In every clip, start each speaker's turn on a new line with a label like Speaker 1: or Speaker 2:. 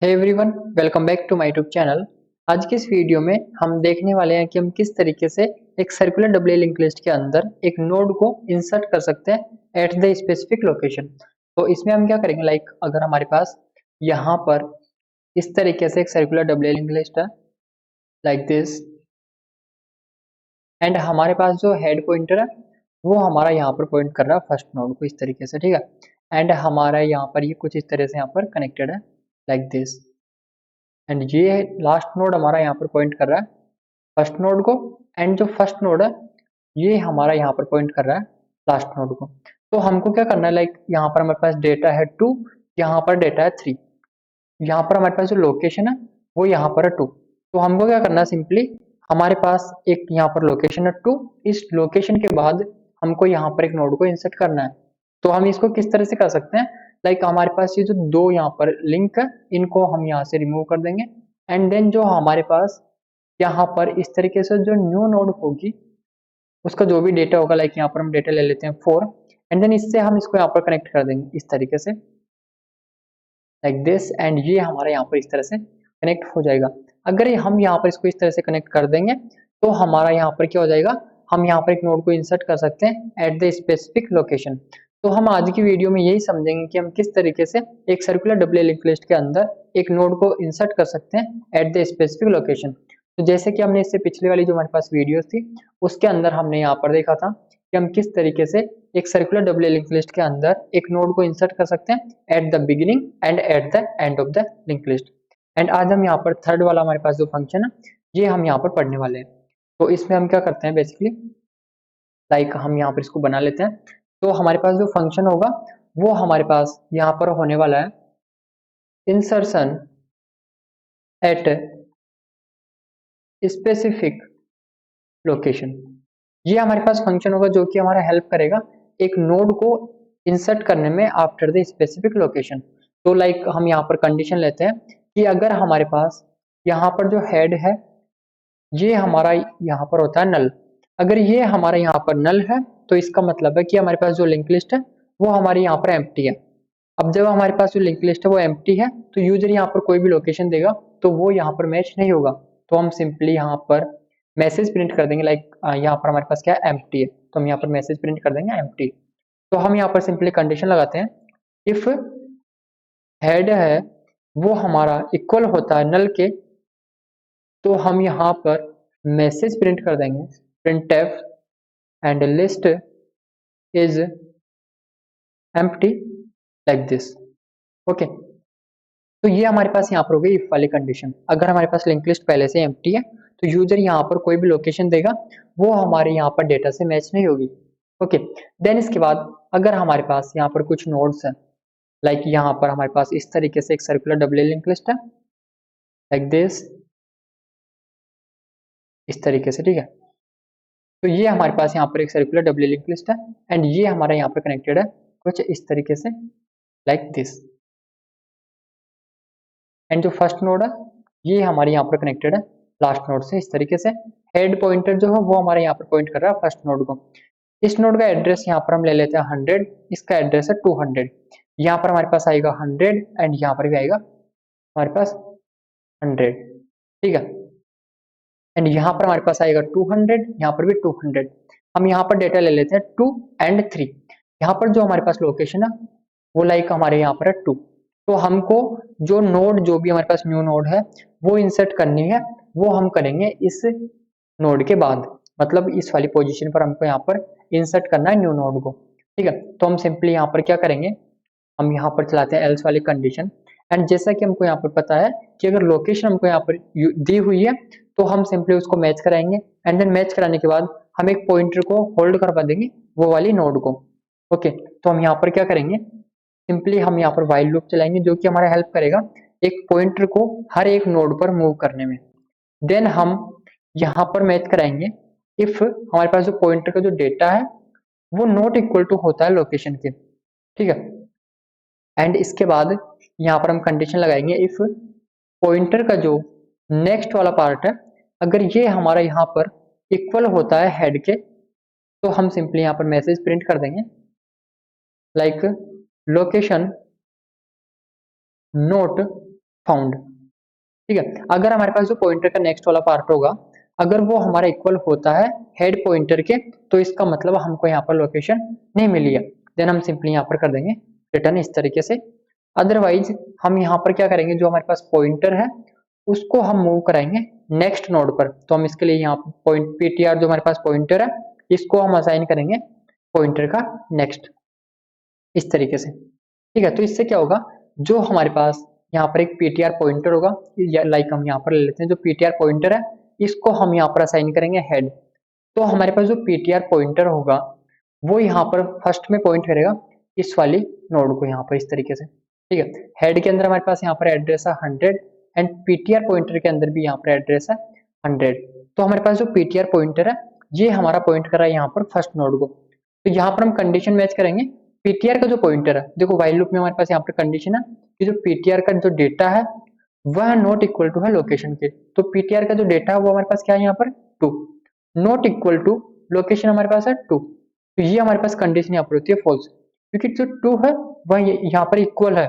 Speaker 1: Hey everyone, welcome back to my YouTube channel. आज की इस वीडियो में हम देखने वाले हैं कि हम किस तरीके से एक सर्कुलर डबल लिंक लिस्ट के अंदर एक नोड को इंसर्ट कर सकते हैं एट द स्पेसिफिक लोकेशन। तो इसमें हम क्या करेंगे, लाइक अगर हमारे पास यहाँ पर इस तरीके से एक सर्कुलर डबल लिंक लिस्ट है लाइक दिस, एंड हमारे पास जो हेड पॉइंटर है वो हमारा यहाँ पर पॉइंट कर रहा है फर्स्ट नोड को इस तरीके से, ठीक है। एंड हमारा यहाँ पर ये कुछ इस तरह से यहाँ पर कनेक्टेड है लाइक दिस, एंड ये लास्ट नोड हमारा यहाँ पर पॉइंट कर रहा है फर्स्ट नोड को, एंड जो फर्स्ट नोड है ये हमारा यहाँ पर पॉइंट कर रहा है लास्ट नोड को। तो हमको क्या करना है, लाइक यहाँ पर हमारे पास डेटा है 2, यहाँ पर डेटा है 3, यहाँ पर हमारे पास जो लोकेशन है वो यहाँ पर है 2। तो हमको क्या करना है, सिंपली हमारे पास एक यहाँ पर लोकेशन है 2, इस लोकेशन के बाद हमको यहाँ पर एक नोड को इंसर्ट करना है। तो हम इसको किस तरह से कर सकते हैं, लाइक हमारे पास ये जो दो यहाँ पर लिंक है इनको हम यहाँ से रिमूव कर देंगे, एंड देन जो हमारे पास यहाँ पर इस तरीके से जो न्यू नोड होगी उसका जो भी डेटा होगा, लाइक यहाँ पर हम डेटा ले लेते हैं 4, एंड देन इससे हम इसको यहाँ पर कनेक्ट कर देंगे इस तरीके से लाइक दिस, एंड ये हमारा यहाँ पर इस तरह से कनेक्ट हो जाएगा। अगर हम यहाँ पर इसको इस तरह से कनेक्ट कर देंगे तो हमारा यहाँ पर क्या हो जाएगा, हम यहाँ पर एक नोड को इंसर्ट कर सकते हैं एट द स्पेसिफिक लोकेशन। तो हम आज की वीडियो में यही समझेंगे कि हम किस तरीके से एक सर्कुलर डबल लिंक लिस्ट के अंदर एक नोड को इंसर्ट कर सकते हैं एट द स्पेसिफिक लोकेशन। तो जैसे कि हमने इससे पिछले वाली जो हमारे पास वीडियोस थी उसके अंदर हमने यहाँ पर देखा था कि हम किस तरीके से एक सर्कुलर डबल लिंक लिस्ट के अंदर एक नोड को इंसर्ट कर सकते हैं at the beginning and at the end of the link list. And आज हम यहाँ पर थर्ड वाला हमारे पास जो फंक्शन है ये हम यहाँ पर पढ़ने वाले हैं। तो इसमें हम क्या करते हैं, बेसिकली लाइक हम यहाँ पर इसको बना लेते हैं। तो हमारे पास जो फंक्शन होगा वो हमारे पास यहाँ पर होने वाला है इंसर्शन एट स्पेसिफिक लोकेशन। ये हमारे पास फंक्शन होगा जो कि हमारा हेल्प करेगा एक नोड को इंसर्ट करने में आफ्टर द स्पेसिफिक लोकेशन। तो लाइक हम यहाँ पर कंडीशन लेते हैं कि अगर हमारे पास यहाँ पर जो हेड है ये हमारा यहाँ पर होता है नल, अगर ये हमारा यहाँ पर नल है तो इसका मतलब है कि हमारे पास जो लिंक लिस्ट है वो हमारी यहाँ पर एम्प्टी है। अब जब हमारे पास जो लिंक लिस्ट है वो एम्प्टी है तो यूजर यहाँ पर कोई भी लोकेशन देगा तो वो यहाँ पर मैच नहीं होगा। तो हम सिंपली यहाँ पर मैसेज प्रिंट कर देंगे, लाइक यहाँ पर हमारे पास क्या है, एम्प्टी है, तो हम यहाँ पर मैसेज प्रिंट कर देंगे एम्प्टी। तो हम यहाँ पर सिंपली कंडीशन लगाते हैं इफ हेड है वो हमारा इक्वल होता है नल के, तो हम यहाँ पर मैसेज प्रिंट कर देंगे printf and list is empty like this. Okay, तो ये हमारे पास यहाँ पर हो गई इफ वाली कंडीशन। अगर हमारे पास लिंक लिस्ट पहले से एम्प्टी है तो यूजर यहाँ पर कोई भी लोकेशन देगा वो हमारे यहाँ पर डेटा से मैच नहीं होगी। ओके, देन इसके बाद अगर हमारे पास यहाँ पर कुछ नोड्स हैं, लाइक यहाँ पर हमारे पास इस तरीके से एक सर्कुलर डबल लिंक लिस्ट है लाइक दिस, इस तरीके से, ठीक है। तो ये हमारे पास यहाँ पर एक सर्कुलर डबल लिंक लिस्ट है, एंड ये हमारा यहाँ पर कनेक्टेड है कुछ इस तरीके से लाइक दिस, एंड जो फर्स्ट नोड है ये हमारे यहाँ पर कनेक्टेड है लास्ट नोड से इस तरीके से। हेड पॉइंटर जो है वो हमारे यहाँ पर पॉइंट कर रहा है फर्स्ट नोड को। इस नोड का एड्रेस यहाँ पर हम ले लेते हैं 100, इसका एड्रेस है 200। यहाँ पर हमारे पास आएगा 100 एंड यहाँ पर भी आएगा हमारे पास 100, ठीक है। एंड यहाँ पर हमारे पास आएगा 200, यहाँ पर भी 200। हम यहाँ पर डेटा ले लेते हैं 2 एंड 3। यहाँ पर जो हमारे पास लोकेशन है वो लाइक हमारे यहाँ पर है 2। तो हमको जो नोड जो भी हमारे पास न्यू नोड है वो इंसर्ट करनी है, वो हम करेंगे इस नोड के बाद, मतलब इस वाली पोजीशन पर हमको यहाँ पर इंसर्ट करना है न्यू नोड को, ठीक है। तो हम सिंपली यहाँ पर क्या करेंगे, हम यहाँ पर चलाते हैं एल्स वाली कंडीशन, एंड जैसा कि हमको यहाँ पर पता है कि अगर लोकेशन हमको यहाँ पर दी हुई है तो हम सिंपली उसको मैच कराएंगे, एंड देन मैच कराने के बाद हम एक पॉइंटर को होल्ड करवा देंगे वो वाली नोड को। ओके, तो हम यहाँ पर क्या करेंगे, सिंपली हम यहाँ पर वाइल लूप चलाएंगे जो कि हमारा हेल्प करेगा एक पॉइंटर को हर एक नोड पर मूव करने में। देन हम यहाँ पर मैच कराएंगे इफ हमारे पास जो पॉइंटर का जो डेटा है वो नॉट इक्वल टू होता है लोकेशन के, ठीक है। एंड इसके बाद यहाँ पर हम कंडीशन लगाएंगे इफ पॉइंटर का जो नेक्स्ट वाला पार्ट है अगर ये हमारा यहाँ पर इक्वल होता है हेड के, तो हम सिंपली यहाँ पर मैसेज प्रिंट कर देंगे लाइक लोकेशन नोट फाउंड। ठीक है, अगर हमारे पास जो पॉइंटर का नेक्स्ट वाला पार्ट होगा अगर वो हमारा इक्वल होता है हेड पॉइंटर के, तो इसका मतलब हमको यहाँ पर लोकेशन नहीं मिली है। देन हम सिंपली यहाँ पर कर देंगे रिटर्न इस तरीके से। अदरवाइज हम यहाँ पर क्या करेंगे, जो हमारे पास पॉइंटर है उसको हम मूव कराएंगे नेक्स्ट नोड पर। तो हम इसके लिए यहाँ पॉइंट पीटीआर जो हमारे पास पॉइंटर है इसको हम असाइन करेंगे पॉइंटर का नेक्स्ट इस तरीके से। ठीक है, तो इससे क्या होगा, जो हमारे पास यहाँ पर एक पीटीआर पॉइंटर होगा, लाइक हम यहाँ पर ले लेते हैं जो पीटीआर पॉइंटर है इसको हम यहाँ पर असाइन करेंगे हेड। तो हमारे पास जो पीटीआर पॉइंटर होगा वो यहाँ पर फर्स्ट में पॉइंट करेगा इस वाली नोड को यहाँ पर इस तरीके से। ठीक है, हेड के अंदर हमारे पास यहाँ पर एड्रेस है 100 एंड पीटीआर पॉइंटर के अंदर भी यहाँ पर एड्रेस है 100। तो हमारे पास जो पीटीआर पॉइंटर है ये हमारा पॉइंट कर रहा है यहाँ पर फर्स्ट नोड को। तो यहाँ पर हम कंडीशन मैच करेंगे पीटीआर का जो पॉइंटर है। देखो व्हाइल लूप में हमारे पास यहाँ पर कंडीशन है कि जो पीटीआर का जो डेटा है वह नॉट इक्वल टू है लोकेशन के। तो पीटीआर का जो डेटा है वो हमारे पास क्या है यहाँ पर 2, नॉट इक्वल टू लोकेशन हमारे पास है 2। तो ये हमारे पास कंडीशन यहाँ पर होती है फॉल्स, क्योंकि जो 2 है वह यहाँ पर इक्वल है,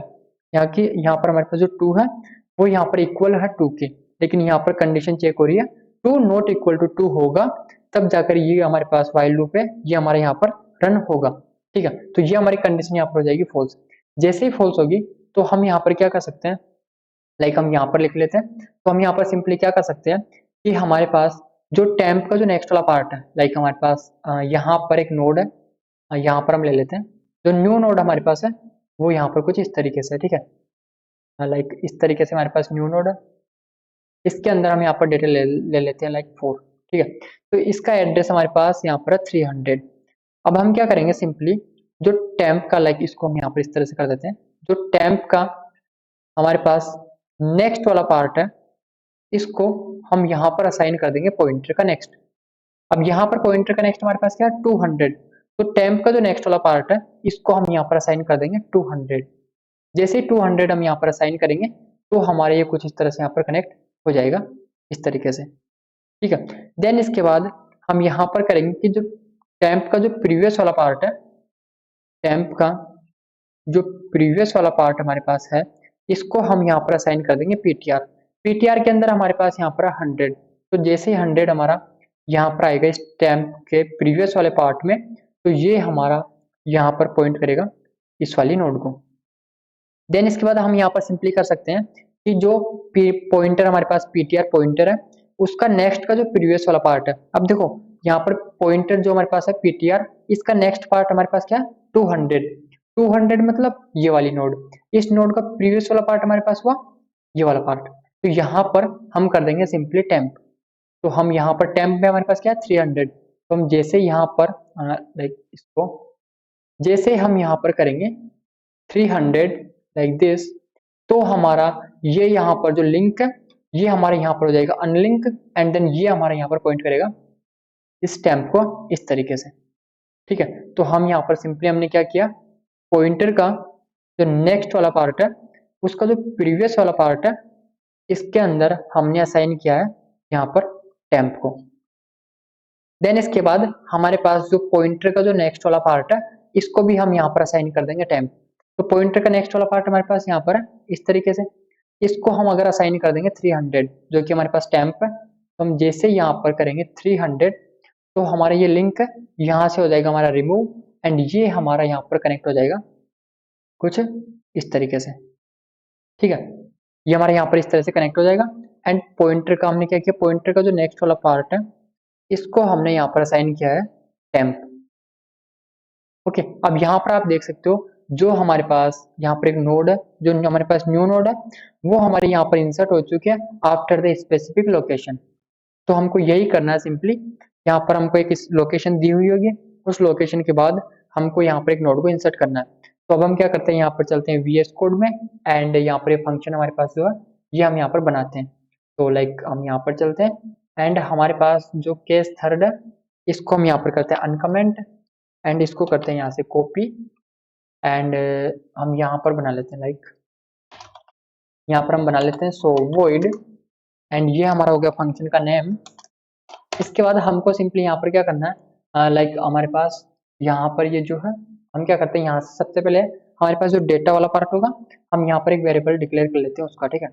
Speaker 1: यहाँ पर हमारे पास जो 2 है वो यहाँ पर इक्वल है 2 के, लेकिन यहाँ पर कंडीशन चेक हो रही है 2 नॉट इक्वल टू 2 होगा तब जाकर ये हमारे पास व्हाइल लूप है ये हमारे यहाँ पर रन होगा। ठीक है, तो ये हमारी कंडीशन यहाँ पर हो जाएगी फॉल्स। जैसे ही फॉल्स होगी तो हम यहाँ पर क्या कर सकते हैं, लाइक हम यहाँ पर लिख लेते हैं। तो हम यहाँ पर सिंपली क्या कर सकते हैं कि हमारे पास जो टेम्प का जो नेक्स्ट वाला पार्ट है, लाइक हमारे पास यहाँ पर एक नोड है, यहाँ पर हम ले लेते हैं जो न्यू नोड हमारे पास है वो यहाँ पर कुछ इस तरीके से। ठीक है, लाइक इस तरीके से हमारे पास न्यू नोड है, इसके अंदर हम यहाँ पर डेटा ले लेते हैं लाइक 4। ठीक है, तो इसका एड्रेस हमारे पास यहाँ पर है 300। अब हम क्या करेंगे, सिंपली जो टेम्प का लाइक इसको हम यहाँ पर इस तरह से कर देते हैं, जो टेम्प का हमारे पास नेक्स्ट वाला पार्ट है इसको हम यहाँ पर असाइन कर देंगे पॉइंटर का नेक्स्ट। अब यहाँ पर पॉइंटर का नेक्स्ट हमारे पास क्या है 200। तो टेम्प का जो नेक्स्ट वाला पार्ट है इसको हम यहाँ पर असाइन कर देंगे 200। जैसे ही 200 हम यहाँ पर असाइन करेंगे तो हमारे ये कुछ इस तरह से यहाँ पर कनेक्ट हो जाएगा इस तरीके से। ठीक है, देन इसके बाद हम यहाँ पर करेंगे कि जो टेम्प का जो प्रीवियस वाला पार्ट है, टेम्प का जो प्रीवियस वाला पार्ट हमारे पास है इसको हम यहाँ पर असाइन कर देंगे पीटीआर। पीटीआर के अंदर हमारे पास यहाँ पर 100। तो जैसे ही 100 हमारा यहाँ पर आएगा इस टेम्प के प्रीवियस वाले पार्ट में, तो ये हमारा यहाँ पर पॉइंट करेगा इस वाली नोड को। देन इसके बाद हम यहाँ पर सिंपली कर सकते हैं कि जो पॉइंटर हमारे पास पीटीआर पॉइंटर है उसका नेक्स्ट का जो प्रीवियस वाला पार्ट है, अब देखो यहाँ पर पॉइंटर जो हमारे पास है पीटीआर इसका नेक्स्ट पार्ट हमारे पास क्या है 200। 200 मतलब ये वाली नोड, इस नोड का प्रीवियस वाला पार्ट हमारे पास हुआ ये वाला पार्ट। तो यहाँ पर हम कर देंगे सिंपली टेम्प। तो हम यहाँ पर टेम्प में हमारे पास क्या है 300। तो हम जैसे यहाँ पर लाइक इसको जैसे हम यहाँ पर करेंगे 300 लाइक दिस, तो हमारा ये यहाँ पर जो लिंक है ये हमारे यहाँ पर हो जाएगा अनलिंक एंड देन ये हमारे यहाँ पर पॉइंट करेगा इस टेम्प को इस तरीके से। ठीक है, तो हम यहाँ पर सिंपली हमने क्या किया, पॉइंटर का जो नेक्स्ट वाला पार्ट है उसका जो प्रीवियस वाला पार्ट है इसके अंदर हमने असाइन किया है यहाँ पर टेम्प को। देन इसके बाद हमारे पास जो पॉइंटर का जो नेक्स्ट वाला पार्ट है इसको भी हम यहाँ पर असाइन कर देंगे टेम्प। तो पॉइंटर का नेक्स्ट वाला पार्ट हमारे पास यहाँ पर है इस तरीके से, इसको हम अगर असाइन कर देंगे 300 जो कि हमारे पास टेम्प है। तो हम जैसे यहाँ पर करेंगे 300 तो हमारा ये लिंक यहाँ से हो जाएगा हमारा रिमूव एंड ये हमारा यहाँ पर कनेक्ट हो जाएगा कुछ इस तरीके से। ठीक है, ये हमारे यहाँ पर इस तरह से कनेक्ट हो जाएगा एंड पॉइंटर का हमने क्या किया, पॉइंटर का जो नेक्स्ट वाला पार्ट है इसको हमने यहाँ पर असाइन किया है टेम्प। ओके, अब यहाँ पर आप देख सकते हो जो हमारे पास यहाँ पर एक नोड है जो हमारे पास न्यू नोड है वो हमारे यहाँ पर इंसर्ट हो चुके हैं आफ्टर द स्पेसिफिक लोकेशन। तो हमको यही करना है सिंपली, यहाँ पर हमको एक लोकेशन दी हुई होगी, उस लोकेशन के बाद हमको यहाँ पर एक नोड को इंसर्ट करना है। तो अब हम क्या करते हैं, यहाँ पर चलते हैं VS कोड में एंड यहाँ पर ये फंक्शन हमारे पास जो है ये हम यहाँ पर बनाते हैं। तो लाइक हम यहाँ पर चलते हैं एंड हमारे पास जो केस थर्ड है इसको हम यहाँ पर करते हैं अनकमेंट एंड इसको करते हैं यहाँ से कॉपी एंड हम यहाँ पर बना लेते हैं लाइक यहाँ पर हम बना लेते हैं सो वॉइड एंड ये हमारा हो गया फंक्शन का नेम। इसके बाद हमको सिंपली यहाँ पर क्या करना है, लाइक हमारे पास यहाँ पर ये जो है हम क्या करते हैं यहाँ से सबसे पहले हमारे पास जो डेटा वाला पार्ट होगा हम यहाँ पर एक वेरिएबल डिक्लेयर कर लेते हैं उसका, ठीक है।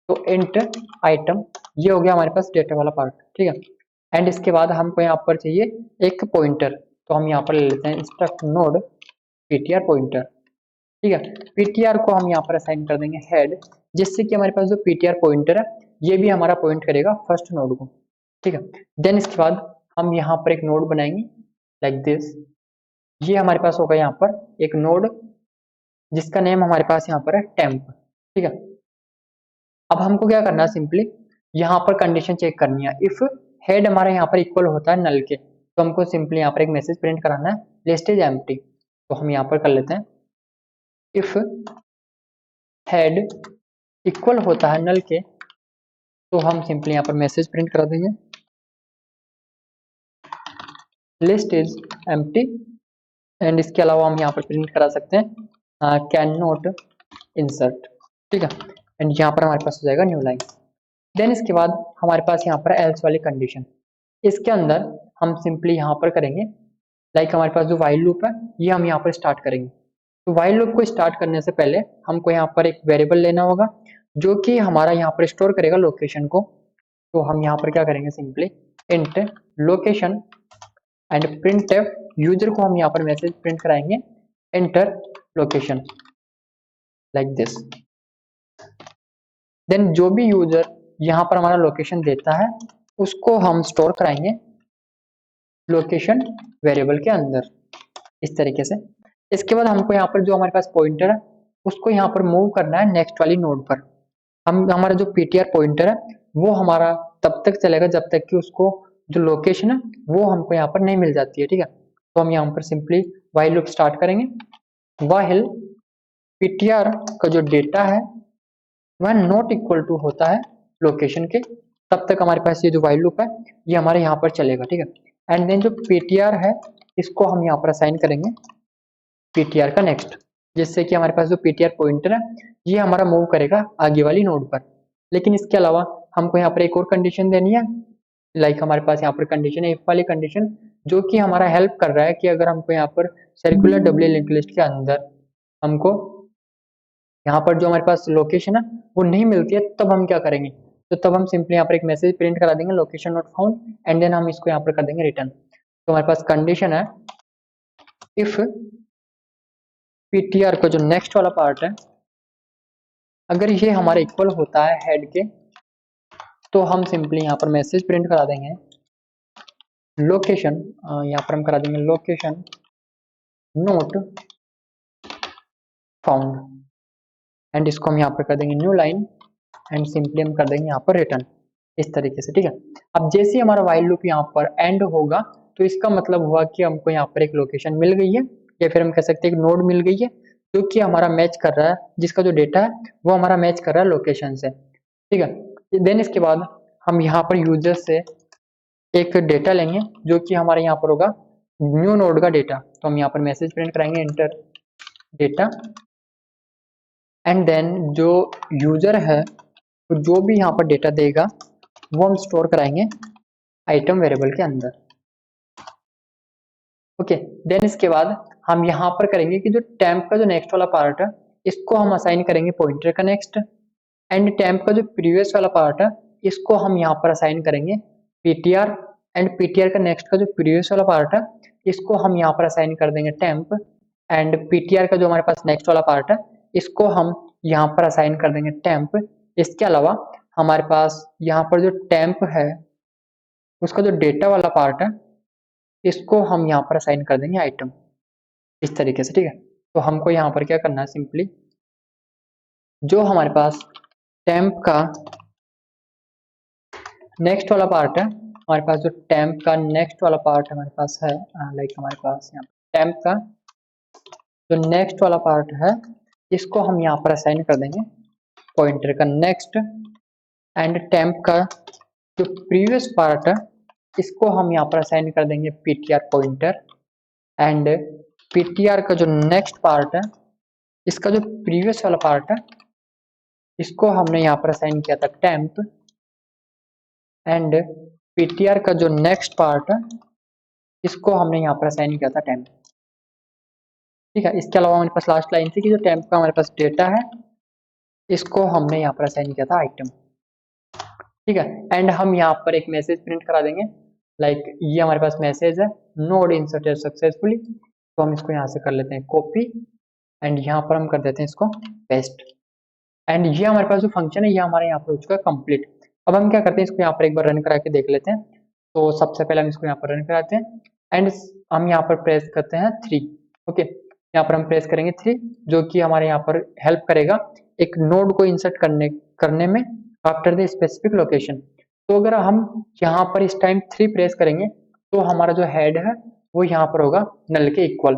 Speaker 1: तो इंट आइटम, ये हो गया हमारे पास डेटा वाला पार्ट, ठीक है। एंड इसके बाद हमको यहाँ पर चाहिए एक पॉइंटर, तो हम यहाँ पर ले लेते हैं इंस्ट्रक्ट नोड ptr पॉइंटर, ठीक है। ptr को हम यहाँ पर असाइन कर देंगे हेड, जिससे कि हमारे पास जो ptr पॉइंटर है ये भी हमारा पॉइंट करेगा फर्स्ट नोड को, ठीक है। देन इसके बाद हम यहाँ पर एक नोड बनाएंगे लाइक दिस, ये हमारे पास होगा यहाँ पर एक नोड जिसका नेम हमारे पास यहाँ पर है टेम्प, ठीक है। अब हमको क्या करना है, सिंपली यहाँ पर कंडीशन चेक करनी है। इफ हेड हमारे यहाँ पर इक्वल होता है नल के, तो हमको सिंपली यहाँ पर एक मैसेज प्रिंट कराना है लिस्ट इज एम्प्टी, तो हम यहाँ पर कर लेते हैं इफ हेड इक्वल होता है नल के, तो हम सिंपली यहाँ पर मैसेज प्रिंट करा देंगे लिस्ट इज एम्प्टी। एंड इसके अलावा हम यहाँ पर प्रिंट करा सकते हैं कैन नॉट इंसर्ट, ठीक है। एंड यहाँ पर हमारे पास हो जाएगा न्यू लाइन। देन इसके बाद हमारे पास यहाँ पर एल्स वाली कंडीशन, इसके अंदर हम सिंपली यहाँ पर करेंगे लाइक हमारे पास जो वाइल लूप है ये हम यहाँ पर स्टार्ट करेंगे। तो वाइल लूप को स्टार्ट करने से पहले हमको यहाँ पर एक वेरिएबल लेना होगा जो कि हमारा यहाँ पर स्टोर करेगा लोकेशन को। तो हम यहाँ पर क्या करेंगे, simply int location and print user को हम यहाँ पर मैसेज प्रिंट कराएंगे enter location like this. Then जो भी यूजर यहाँ पर हमारा लोकेशन देता है उसको हम स्टोर कराएंगे लोकेशन वेरिएबल के अंदर, इस तरीके से। इसके बाद हमको यहाँ पर जो हमारे पास पॉइंटर है उसको यहाँ पर मूव करना है नेक्स्ट वाली नोड पर। हम हमारा जो ptr पॉइंटर है वो हमारा तब तक चलेगा जब तक कि उसको जो लोकेशन है वो हमको यहाँ पर नहीं मिल जाती है, ठीक है। तो हम यहाँ पर सिंपली व्हाइल लूप स्टार्ट करेंगे, व्हाइल ptr का जो डेटा है वह नॉट इक्वल टू होता है लोकेशन के, तब तक हमारे पास ये जो व्हाइल लूप है ये हमारे यहाँ पर चलेगा, ठीक है। एंड देन जो ptr है इसको हम यहाँ पर असाइन करेंगे ptr का नेक्स्ट, जिससे कि हमारे पास जो ptr पॉइंटर है ये हमारा मूव करेगा आगे वाली नोड पर। लेकिन इसके अलावा हमको यहाँ पर एक और कंडीशन देनी है, लाइक हमारे पास यहाँ पर कंडीशन है इफ वाली कंडीशन, जो कि हमारा हेल्प कर रहा है कि अगर हमको यहाँ पर सर्कुलर डब्ल्यू लिंक लिस्ट के अंदर हमको यहाँ पर जो हमारे पास लोकेशन है वो नहीं मिलती है, तब हम क्या करेंगे, तो तब हम सिंपली यहाँ पर एक मैसेज प्रिंट करा देंगे location not found and then हम इसको यहाँ पर कर देंगे रिटर्न। तो हमारे पास कंडीशन है इफ ptr का जो नेक्स्ट वाला पार्ट है अगर ये हमारे इक्वल होता है हेड के, तो हम सिंपली यहाँ पर मैसेज प्रिंट करा देंगे लोकेशन, यहाँ पर हम करा देंगे लोकेशन नोट फाउंड एंड इसको हम यहाँ पर कर देंगे न्यू लाइन एंड सिंपली हम कर देंगे यहाँ पर रिटर्न, इस तरीके से, ठीक है। अब जैसे ही हमारा व्हाइल लूप यहाँ पर एंड होगा तो इसका मतलब हुआ कि हमको यहाँ पर एक लोकेशन मिल गई है, या फिर हम कह सकते हैं एक नोड मिल गई है जो कि हमारा मैच कर रहा है, जिसका जो डेटा है वो हमारा मैच कर रहा है लोकेशन से, ठीक है। देन इसके बाद हम यहाँ पर यूजर से एक डेटा लेंगे जो कि हमारे यहाँ पर होगा न्यू नोड का डेटा, तो हम यहाँ पर मैसेज प्रिंट कराएंगे इंटर डेटा एंड देन जो यूजर है तो जो भी यहाँ पर डेटा देगा वो हम स्टोर कराएंगे आइटम वेरिएबल के अंदर, ओके। देन इसके बाद हम यहाँ पर करेंगे कि जो टेम्प का जो नेक्स्ट वाला पार्ट है इसको हम असाइन करेंगे पॉइंटर का नेक्स्ट, एंड टेम्प का जो प्रीवियस वाला पार्ट है इसको हम यहाँ पर असाइन करेंगे ptr, एंड ptr का नेक्स्ट का जो प्रीवियस वाला पार्ट है इसको हम यहाँ पर असाइन कर देंगे टेम्प, एंड ptr का जो हमारे पास नेक्स्ट वाला पार्ट है इसको हम यहाँ पर असाइन कर देंगे टेम्प। इसके अलावा हमारे पास यहाँ पर जो टेम्प है उसका जो डेटा वाला पार्ट है इसको हम यहाँ पर असाइन कर देंगे आइटम, इस तरीके से, ठीक है। तो हमको यहाँ पर क्या करना है, सिंपली जो हमारे पास टेम्प का नेक्स्ट वाला पार्ट है, हमारे पास जो टेम्प का नेक्स्ट वाला पार्ट हमारे पास है, लाइक हमारे पास यहाँ टेम्प का जो नेक्स्ट वाला पार्ट है इसको हम यहाँ पर असाइन कर देंगे पॉइंटर का नेक्स्ट, एंड टेम्प का जो प्रीवियस पार्ट है इसको हम यहाँ पर असाइन कर देंगे ptr पॉइंटर, एंड ptr का जो नेक्स्ट पार्ट है इसका जो प्रीवियस वाला पार्ट है इसको हमने यहाँ पर असाइन किया था टेम्प, एंड ptr का जो नेक्स्ट पार्ट है इसको हमने यहाँ पर असाइन किया था टेम्प, ठीक है। इसके अलावा हमारे पास लास्ट लाइन थी कि जो टेम्प का हमारे पास डेटा है इसको हमने यहाँ पर असाइन किया था आइटम, ठीक है। एंड हम यहाँ पर एक मैसेज प्रिंट करा देंगे, लाइक ये हमारे पास मैसेज है, नोड इंसर्टेड सक्सेसफुली। तो हम इसको यहाँ से कर लेते हैं कॉपी एंड यहाँ पर हम कर देते हैं इसको पेस्ट। एंड ये हमारे पास जो फंक्शन है ये हमारे यहाँ पर हो चुका है कंप्लीट। अब हम क्या करते हैं, इसको यहाँ पर एक बार रन करा के देख लेते हैं। तो सबसे पहले हम इसको यहाँ पर रन कराते हैं एंड हम यहाँ पर प्रेस करते हैं 3। ओके, यहाँ पर हम प्रेस करेंगे 3, जो कि हमारे यहाँ पर हेल्प करेगा एक नोड को इंसर्ट करने में आफ्टर द स्पेसिफिक लोकेशन। तो अगर हम यहाँ पर इस टाइम 3 प्रेस करेंगे तो हमारा जो हेड है वो यहाँ पर होगा नल के इक्वल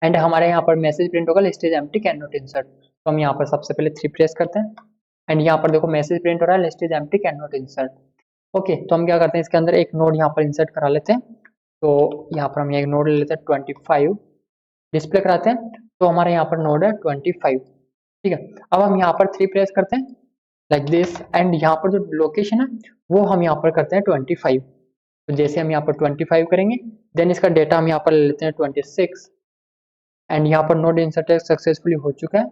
Speaker 1: एंड हमारे यहाँ पर मैसेज प्रिंट होगा list is empty can not insert. तो हम यहाँ पर सबसे पहले 3 प्रेस करते हैं एंड यहाँ पर देखो मैसेज प्रिंट हो रहा है list is empty can not insert. Okay, तो हम क्या करते हैं इसके अंदर एक नोड यहाँ पर इंसर्ट करा लेते हैं। तो यहाँ पर हम एक नोड ले लेते हैं 25 डिस्प्ले कराते हैं। तो हमारे यहाँ पर नोड है 25, ठीक है। अब हम यहाँ पर 3 प्रेस करते हैं लाइक दिस एंड यहाँ पर जो लोकेशन है वो हम यहाँ पर करते हैं 25। तो जैसे हम यहाँ पर 25 करेंगे देन इसका डेटा हम यहाँ पर ले लेते हैं 26 एंड यहाँ पर नोड इंसर्टेड सक्सेसफुली हो चुका है।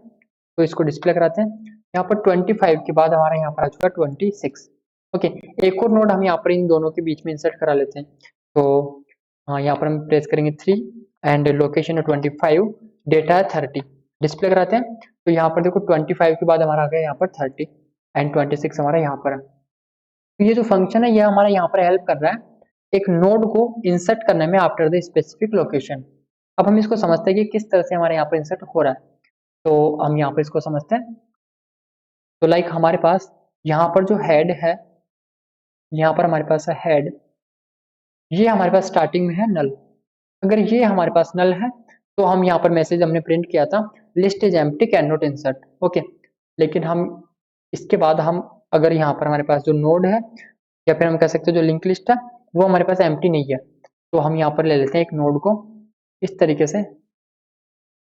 Speaker 1: तो इसको डिस्प्ले कराते हैं। यहाँ पर 25 के बाद हमारा यहाँ पर आ चुका है 26। ओके, एक और नोड हम यहाँ पर इन दोनों के बीच में इंसर्ट करा लेते हैं। तो हाँ, यहाँ पर हम प्रेस करेंगे 3 एंड लोकेशन है 25, डेटा है 30, डिस्प्ले कराते हैं। तो यहाँ पर देखो 25 के बाद हमारा आ गया यहाँ पर 30 एंड 26 हमारा यहाँ पर है। तो ये जो फंक्शन है ये हमारा यहाँ पर हेल्प कर रहा है एक नोड को इंसर्ट करने में आफ्टर द स्पेसिफिक लोकेशन। अब हम इसको समझते हैं कि किस तरह से हमारे यहाँ पर इंसर्ट हो रहा है। तो हम यहाँ पर इसको समझते हैं। तो लाइक हमारे पास यहाँ पर जो हेड है, यहाँ पर हमारे पास है हेड, ये हमारे पास स्टार्टिंग में है नल। अगर ये हमारे पास नल है तो हम यहाँ पर मैसेज हमने प्रिंट किया था list is empty can not insert. Okay, लेकिन हम इसके बाद हम अगर यहाँ पर हमारे पास जो नोड है या फिर हम कह सकते हैं जो लिंक लिस्ट है वो हमारे पास एम्प्टी नहीं है, तो हम यहाँ पर ले लेते हैं एक नोड को इस तरीके से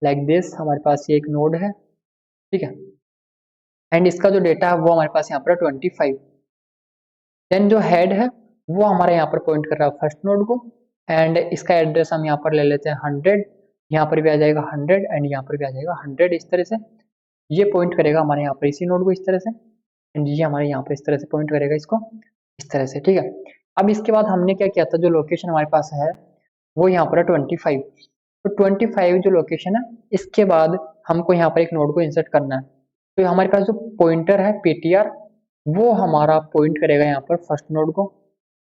Speaker 1: लाइक दिस। हमारे पास ये एक नोड है, ठीक है, एंड इसका जो डेटा है वो हमारे पास यहाँ पर 25। देन जो हेड है वो हमारे यहाँ पर पॉइंट कर रहा है फर्स्ट नोड को एंड इसका एड्रेस हम यहाँ पर ले लेते हैं 100, यहाँ पर भी आ जाएगा 100 एंड यहाँ पर भी आ जाएगा 100। इस तरह से ये पॉइंट करेगा हमारे यहाँ पर इसी नोड को इस तरह से एंड ये हमारे यहाँ पर इस तरह से पॉइंट करेगा इसको इस तरह से, ठीक है। अब इसके बाद हमने क्या किया था, जो लोकेशन हमारे पास है वो यहाँ पर है 25। तो 25 जो लोकेशन है इसके बाद हमको यहाँ पर एक नोड को इंसर्ट करना है। तो हमारे पास जो पॉइंटर है ptr वो हमारा पॉइंट करेगा यहाँ पर फर्स्ट नोड को,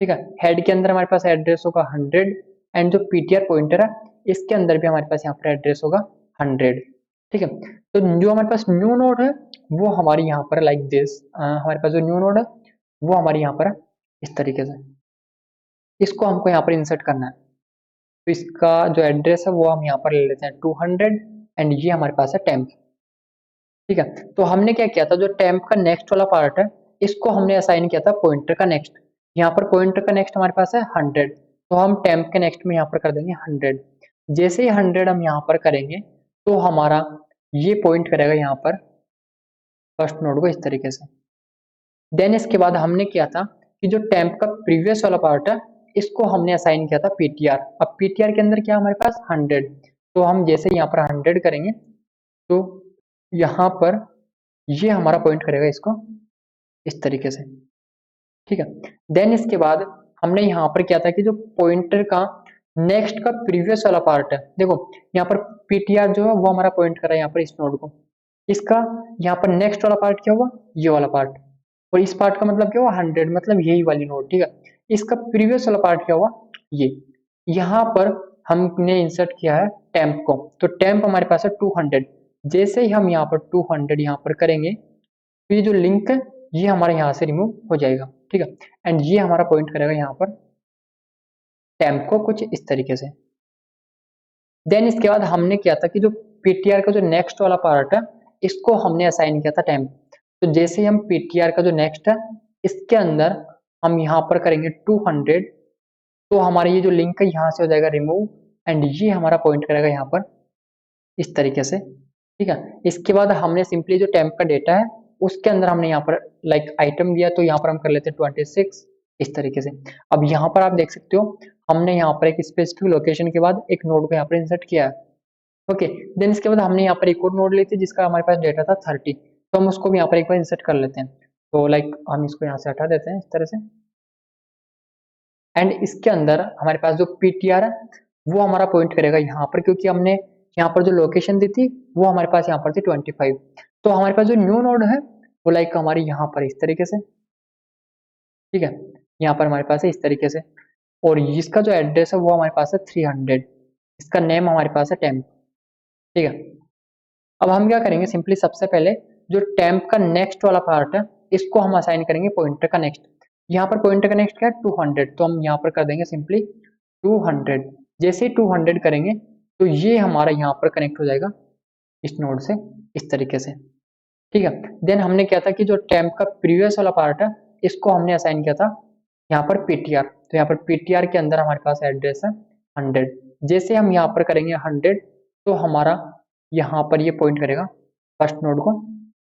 Speaker 1: ठीक है। हेड के अंदर हमारे पास एड्रेस होगा 100 एंड जो ptr पॉइंटर है इसके अंदर भी हमारे पास यहाँ पर एड्रेस होगा 100, ठीक है। तो जो हमारे पास न्यू नोड है वो हमारी यहाँ पर लाइक दिस, हमारे पास जो न्यू नोड है वो हमारी यहाँ पर इस तरीके से, इसको हमको यहाँ पर इंसर्ट करना है। तो इसका जो एड्रेस है वो हम यहाँ पर ले लेते हैं 200 एंड ये हमारे पास है टेम्प, ठीक है। तो हमने क्या किया था, जो टेम्प का नेक्स्ट वाला पार्ट है इसको हमने असाइन किया था पॉइंटर का नेक्स्ट। यहाँ पर पॉइंटर का नेक्स्ट हमारे पास है 100, तो हम टेम्प के नेक्स्ट में यहाँ पर कर देंगे 100। जैसे ही 100 हम यहाँ पर करेंगे तो हमारा ये पॉइंट करेगा यहाँ पर फर्स्ट नोड को इस तरीके से। देन इसके बाद हमने किया था कि जो टेम्प का प्रीवियस वाला पार्ट है इसको हमने असाइन किया था ptr। अब ptr के अंदर क्या हमारे पास 100, तो हम जैसे यहाँ पर 100 करेंगे तो यहाँ पर ये हमारा पॉइंट करेगा इसको इस तरीके से, ठीक है। देन इसके बाद हमने यहाँ पर किया था कि जो पॉइंटर का नेक्स्ट का प्रीवियस वाला पार्ट है, देखो यहाँ पर ptr जो है वो हमारा पॉइंट कर रहा है यहाँ पर इस नोड को, इसका यहाँ पर नेक्स्ट वाला पार्ट क्या हुआ, ये वाला पार्ट, और इस पार्ट का मतलब क्या हुआ 100, मतलब यही वाली नोड, ठीक है। इसका प्रीवियस वाला पार्ट क्या हुआ, ये यहाँ पर हमने इंसर्ट किया है टेम्प को, तो टेम्प हमारे पास है 200। जैसे ही हम यहाँ पर 200 यहाँ पर करेंगे तो ये जो लिंक है ये हमारे यहाँ से रिमूव हो जाएगा, ठीक है। एंड ये हमारा पॉइंट करेगा यहाँ पर टेम्प को कुछ इस तरीके से। देन इसके बाद हमने किया था कि जो ptr का जो नेक्स्ट वाला पार्ट है इसको हमने असाइन किया था टेम्प। तो जैसे ही हम ptr का जो नेक्स्ट है इसके अंदर हम यहाँ पर करेंगे 200, तो हमारा ये जो लिंक है यहाँ से हो जाएगा रिमूव एंड ये हमारा पॉइंट करेगा यहाँ पर इस तरीके से, ठीक है। इसके बाद हमने सिंपली जो टेम्प का डेटा है उसके अंदर हमने यहाँ पर लाइक आइटम दिया, तो यहाँ पर हम कर लेते हैं 26 इस तरीके से। अब यहाँ पर आप देख सकते हो हमने यहाँ पर एक स्पेसिफिक लोकेशन के बाद एक नोड को यहाँ पर इंसर्ट किया है। ओके, देन इसके बाद हमने यहाँ पर एक और नोड ली थी जिसका हमारे पास डेटा था 30, तो हम उसको भी यहाँ पर एक बार इंसर्ट कर लेते हैं। तो लाइक हम इसको यहाँ से हटा देते हैं इस तरह से, एंड इसके अंदर हमारे पास जो पीटीआर है वो हमारा पॉइंट करेगा यहाँ पर, क्योंकि हमने यहाँ पर जो लोकेशन दी थी वो हमारे पास यहाँ पर थी 25। तो हमारे पास जो न्यू नोड है वो लाइक हमारे यहाँ पर इस तरीके से, ठीक है, यहाँ पर हमारे पास है इस तरीके से, और इसका जो एड्रेस है वो हमारे पास है 300, इसका नेम हमारे पास है टेम्प, ठीक है। अब हम क्या करेंगे, सिंपली सबसे पहले जो टेम्प का नेक्स्ट वाला पार्ट है इसको हम असाइन करेंगे पॉइंटर का नेक्स्ट। यहाँ पर पॉइंटर का नेक्स्ट क्या है 200, तो हम यहाँ पर कर देंगे सिंपली 200। जैसे ही 200 करेंगे तो ये हमारा यहाँ पर कनेक्ट हो जाएगा इस नोड से इस तरीके से, ठीक है। देन हमने क्या था कि जो टेम्प का प्रीवियस वाला पार्ट है इसको हमने असाइन किया था यहाँ पर पीटीआर, तो यहाँ पर पीटीआर के अंदर हमारे पास एड्रेस है 100। जैसे हम यहाँ पर करेंगे 100 तो हमारा यहाँ पर ये पॉइंट करेगा फर्स्ट नोड को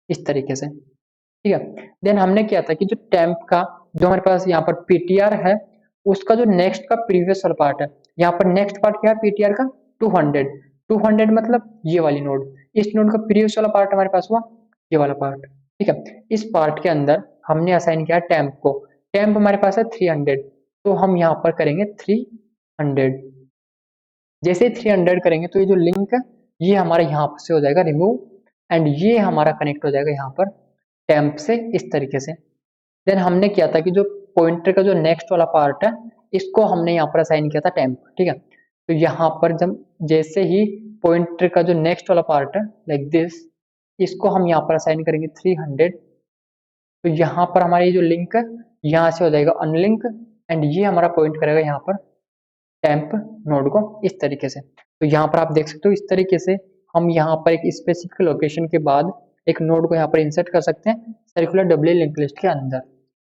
Speaker 1: इस तरीके से, ठीक है। देन हमने किया था कि जो टेम्प का जो हमारे पास यहाँ पर पीटीआर है उसका जो नेक्स्ट का प्रीवियस वाला पार्ट है, यहाँ पर नेक्स्ट पार्ट क्या है पीटीआर का 200, 200 मतलब ये वाली नोड, इस नोड का प्रीवियस वाला पार्ट हमारे पास हुआ ये वाला पार्ट, ठीक है। इस पार्ट के अंदर हमने असाइन किया टेम्प को, टेम्प हमारे पास है 300, तो हम यहाँ पर करेंगे 300। जैसे 300 करेंगे तो ये जो लिंक है ये हमारा यहाँ से हो जाएगा रिमूव, एंड ये हमारा कनेक्ट हो जाएगा यहाँ पर टेम्प से इस तरीके से। देन हमने किया था कि जो पॉइंटर का जो नेक्स्ट वाला पार्ट है इसको हमने यहाँ पर असाइन किया था टेम्प, ठीक है। तो यहाँ पर जब जैसे ही पॉइंटर का जो नेक्स्ट वाला पार्ट है लाइक दिस, इसको हम यहाँ पर असाइन करेंगे 300, तो यहाँ पर हमारी जो लिंक है यहाँ से हो जाएगा अनलिंक, एंड ये हमारा पॉइंट करेगा यहाँ पर टेम्प नोड को इस तरीके से। तो यहाँ पर आप देख सकते हो इस तरीके से हम यहाँ पर एक स्पेसिफिक लोकेशन के बाद एक नोड को यहाँ पर इंसर्ट कर सकते हैं सर्कुलर डब्ल्यू लिंक लिस्ट के अंदर,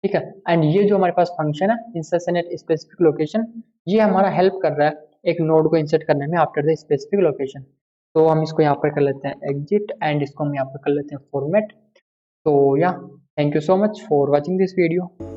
Speaker 1: ठीक है। एंड ये जो हमारे पास फंक्शन है इंसर्शन एट स्पेसिफिक लोकेशन, ये हमारा हेल्प कर रहा है एक नोड को इंसर्ट करने में आफ्टर द स्पेसिफिक लोकेशन। तो हम इसको यहाँ पर कर लेते हैं एग्जिट, एंड इसको हम यहाँ पर कर लेते हैं फॉर्मेट। तो या thank you so much for watching this video.